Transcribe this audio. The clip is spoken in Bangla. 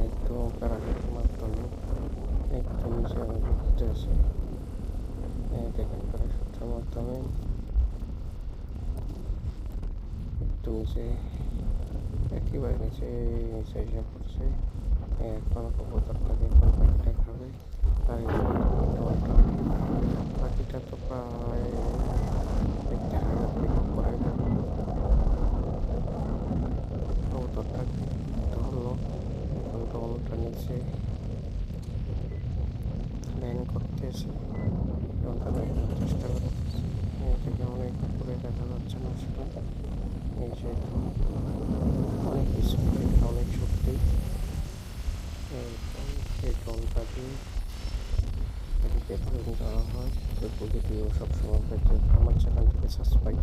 একদম প্যারাশুটের মাধ্যমে একদম নিচে আমি ঘুরতে আসি। দেখেন প্যারাশুটের মাধ্যমে একটু নিচে, একেবারে নিচে নিচে এসে পড়ছে। এখন কবুতরটাকে এখন পাখিটা খাবে। আর এই ডলটা, পাখিটা তো প্রায় দেখতে হাজার থেকে উপরে যাবে। কবুতরটাকে ধরলো, এখন ডলটা নিচে ল্যান্ড করতেছে, ডলটা দেখানোর চেষ্টা করতেছে। এটাকে অনেক উপরে দেখা যাচ্ছে না আসলে। এই যে অনেক স্পিড, অনেক শক্তি। এই ডলটা দিয়ে পাখিকে ধরে দেওয়া হয়। তো ভিডিও সবসময় পেতে আমার চ্যানেলটিকে সাবস্ক্রাইব